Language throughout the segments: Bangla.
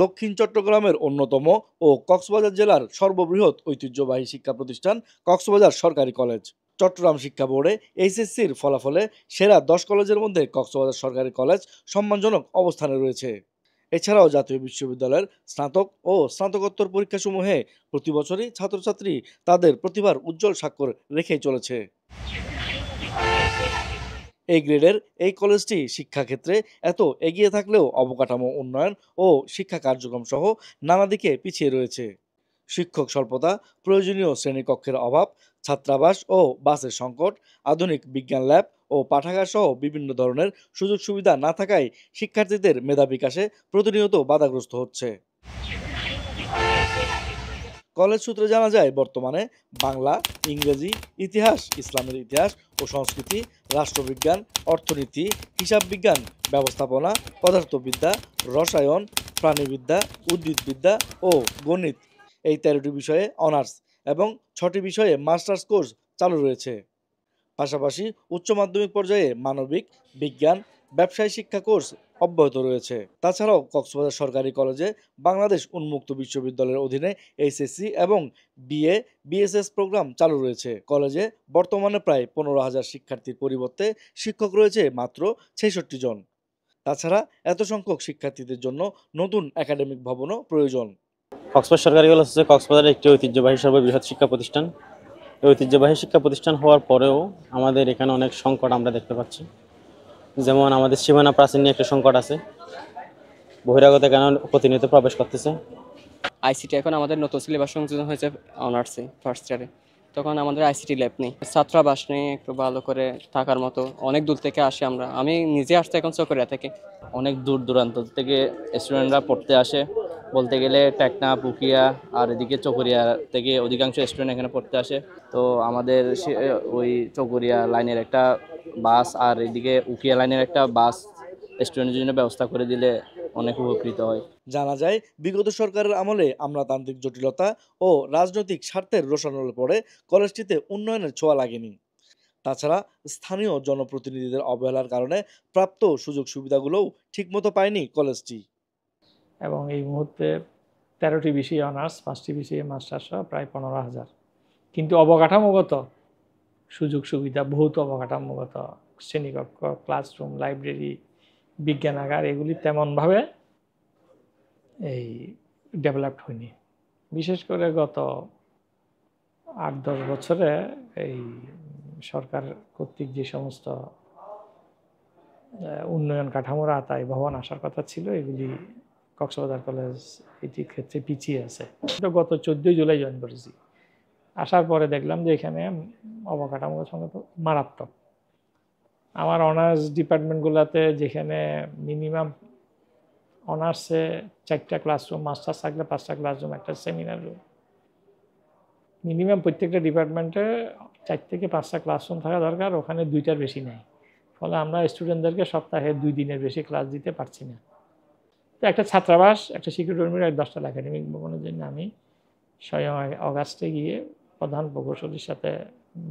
দক্ষিণ চট্টগ্রামের অন্যতম ও কক্সবাজার জেলার সর্ববৃহৎ ঐতিহ্যবাহী শিক্ষা প্রতিষ্ঠান কক্সবাজার সরকারি কলেজ। চট্টগ্রাম শিক্ষা বোর্ডে এইচএসসির ফলাফলে সেরা ১০ কলেজের মধ্যে কক্সবাজার সরকারি কলেজ সম্মানজনক অবস্থানে রয়েছে। এছাড়াও জাতীয় বিশ্ববিদ্যালয়ের স্নাতক ও স্নাতকোত্তর পরীক্ষাসমূহে প্রতি বছরই ছাত্রছাত্রী তাদের প্রতিভার উজ্জ্বল স্বাক্ষর রেখেই চলেছে। এই গ্রেডের এই কলেজটি শিক্ষাক্ষেত্রে এত এগিয়ে থাকলেও অবকাঠামো উন্নয়ন ও শিক্ষা কার্যক্রম সহ নানা দিকে পিছিয়ে রয়েছে। শিক্ষক স্বল্পতা, প্রয়োজনীয় শ্রেণীকক্ষের অভাব, ছাত্রাবাস ও বাসের সংকট, আধুনিক বিজ্ঞান ল্যাব ও পাঠাগার সহ বিভিন্ন ধরনের সুযোগ সুবিধা না থাকায় শিক্ষার্থীদের মেধা বিকাশে প্রতিনিয়ত বাধাগ্রস্ত হচ্ছে। কলেজ সূত্রে জানা যায়, বর্তমানে বাংলা, ইংরেজি, ইতিহাস, ইসলামের ইতিহাস ও সংস্কৃতি, রাষ্ট্রবিজ্ঞান, অর্থনীতি, হিসাব বিজ্ঞান, ব্যবস্থাপনা, পদার্থবিদ্যা, রসায়ন, প্রাণীবিদ্যা, উদ্ভিদবিদ্যা ও গণিত এই ১৩টি বিষয়ে অনার্স এবং ৬টি বিষয়ে মাস্টার্স কোর্স চালু রয়েছে। পাশাপাশি উচ্চ মাধ্যমিক পর্যায়ে মানবিক, বিজ্ঞান, ব্যবসায় শিক্ষা কোর্স অব্যাহত রয়েছে। তাছাড়াও কক্সবাজার সরকারি কলেজে বাংলাদেশ উন্মুক্ত বিশ্ববিদ্যালয়ের অধীনে এইচএসসি এবং বিএ, বিএসএস প্রোগ্রাম চালু রয়েছে। কলেজে বর্তমানে প্রায় ১৫,০০০ শিক্ষার্থীর পরিবর্তে শিক্ষক রয়েছে মাত্র ৬৬ জন। তাছাড়া এত সংখ্যক শিক্ষার্থীদের জন্য নতুন একাডেমিক ভবনও প্রয়োজন। কক্সবাজার সরকারি কলেজ হচ্ছে কক্সবাজারের একটি ঐতিহ্যবাহী সর্ববৃহৎ শিক্ষা প্রতিষ্ঠান। এই ঐতিহ্যবাহী শিক্ষা প্রতিষ্ঠান হওয়ার পরেও আমাদের এখানে অনেক সংকট আমরা দেখতে পাচ্ছি। যেমন আমাদের সীমানা প্রাচীর নিয়ে একটা সংকট আছে, বহিরাগত এখানে প্রতিনিয়ত প্রবেশ করতেছে। আইসিটি এখন আমাদের নতুন সিলেবাস সংযোজন হয়েছে অনার্সে ফার্স্ট ইয়ারে, তখন আমাদের আইসিটি ল্যাব নেই, ছাত্রাবাস নেই একটু ভালো করে থাকার মতো। অনেক দূর থেকে আসি আমি নিজে আসতে এখন চকরিয়া থেকে। অনেক দূর দূরান্ত থেকে স্টুডেন্টরা পড়তে আসে, বলতে গেলে টেকনা, পুকিয়া আর এদিকে চকরিয়া থেকে অধিকাংশ স্টুডেন্ট এখানে পড়তে আসে। তো আমাদের ওই চকরিয়া লাইনের একটা বাস আর এদিকে উকিয়া লাইনের একটা বাস স্টুডেন্টের জন্য ব্যবস্থা করে দিলে অনেক উপকৃত হয়। জানা যায়, বিগত সরকারের আমলে আমলাতান্ত্রিক জটিলতা ও রাজনৈতিক স্বার্থের রোষানলে পড়ে কলেজটিতে উন্নয়নের ছোঁয়া লাগেনি। তাছাড়া স্থানীয় জনপ্রতিনিধিদের অবহেলার কারণে প্রাপ্ত সুযোগ সুবিধাগুলোও ঠিকমতো পায়নি কলেজটি। এবং এই মুহূর্তে ১৩টি বিষয়ে অনার্স, 5টি বিষয়ে মাস্টার্স সহ প্রায় ১৫,০০০। কিন্তু অবকাঠামোগত সুযোগ সুবিধা, বহুত অবকাঠামোগত শ্রেণীকক্ষ, ক্লাসরুম, লাইব্রেরি, বিজ্ঞানাগার এগুলি তেমনভাবে এই ডেভেলপড হয়নি। বিশেষ করে গত ৮-১০ বছরে এই সরকার কর্তৃক যে সমস্ত উন্নয়ন কাঠামোর আওতায় ভবন আসার কথা ছিল, এগুলি কক্সবাজার কলেজ এটির ক্ষেত্রে পিছিয়ে আছে। গত 14 জুলাই জয়েন করেছি। আসার পরে দেখলাম যে এখানে অবকাঠামোগত সংকট মারাত্মক। আমার অনার্স ডিপার্টমেন্টগুলোতে যেখানে মিনিমাম অনার্সে 4টা ক্লাসরুম, মাস্টার্স থাকলে 5টা ক্লাসরুম, একটা সেমিনার রুম, মিনিমাম প্রত্যেকটা ডিপার্টমেন্টে 4 থেকে 5টা ক্লাসরুম থাকা দরকার, ওখানে 2টার বেশি নেই। ফলে আমরা স্টুডেন্টদেরকে সপ্তাহে 2 দিনের বেশি ক্লাস দিতে পারছি না। তো একটা ছাত্রাবাস, একটা শিক্ষক কর্মীর 10তলা একাডেমিক ভবনের জন্য আমি স্বয়ং অগাস্টে গিয়ে প্রধান প্রকৌশলীর সাথে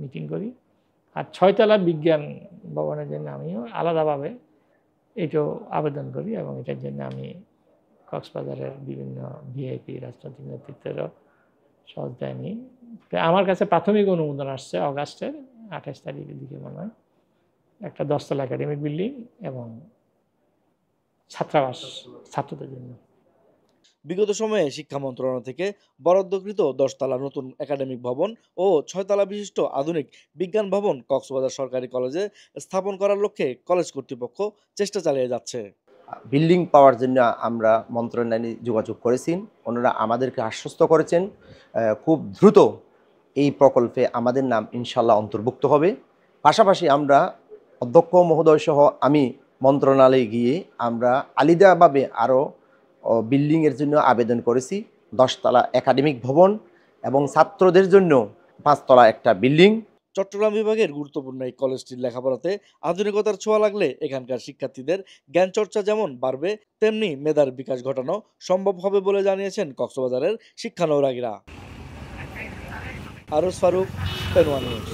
মিটিং করি। আর 6তলা বিজ্ঞান ভবনের জন্য আমিও আলাদাভাবে এটাও আবেদন করি এবং এটার জন্য আমি কক্সবাজারের বিভিন্ন ভিআইপি রাজনৈতিক নেতৃত্বেরও সহযোগিতা নিই। আমার কাছে প্রাথমিক অনুমোদন আসছে অগাস্টের 28 তারিখের দিকে মনে হয়, একটা 10তলা একাডেমিক বিল্ডিং এবং ছাত্রাবাস ছাত্রদের জন্য। বিগত সময়ে শিক্ষা মন্ত্রণালয় থেকে বরাদ্দকৃত 10তলা নতুন একাডেমিক ভবন ও 6তলা বিশিষ্ট আধুনিক বিজ্ঞান ভবন কক্সবাজার সরকারি কলেজে স্থাপন করার লক্ষ্যে কলেজ কর্তৃপক্ষ চেষ্টা চালিয়ে যাচ্ছে। বিল্ডিং পাওয়ার জন্য আমরা মন্ত্রণালয়ে যোগাযোগ করেছি, ওনারা আমাদেরকে আশ্বস্ত করেছেন খুব দ্রুত এই প্রকল্পে আমাদের নাম ইনশাল্লাহ অন্তর্ভুক্ত হবে। পাশাপাশি আমরা অধ্যক্ষ মহোদয় সহ আমি মন্ত্রণালয়ে গিয়ে আমরা আলাদাভাবে আরও বিল্ডিংয়ের জন্য আবেদন করেছি, 10তলা একাডেমিক ভবন এবং ছাত্রদের জন্য 5তলা একটা বিল্ডিং। চট্টগ্রাম বিভাগের গুরুত্বপূর্ণ এই কলেজটির লেখাপড়াতে আধুনিকতার ছোঁয়া লাগলে এখানকার শিক্ষার্থীদের জ্ঞান চর্চা যেমন বাড়বে, তেমনি মেধার বিকাশ ঘটানো সম্ভব হবে বলে জানিয়েছেন কক্সবাজারের শিক্ষানুরাগীরা। আরজ ফারুক, পেনওয়া নিউজ।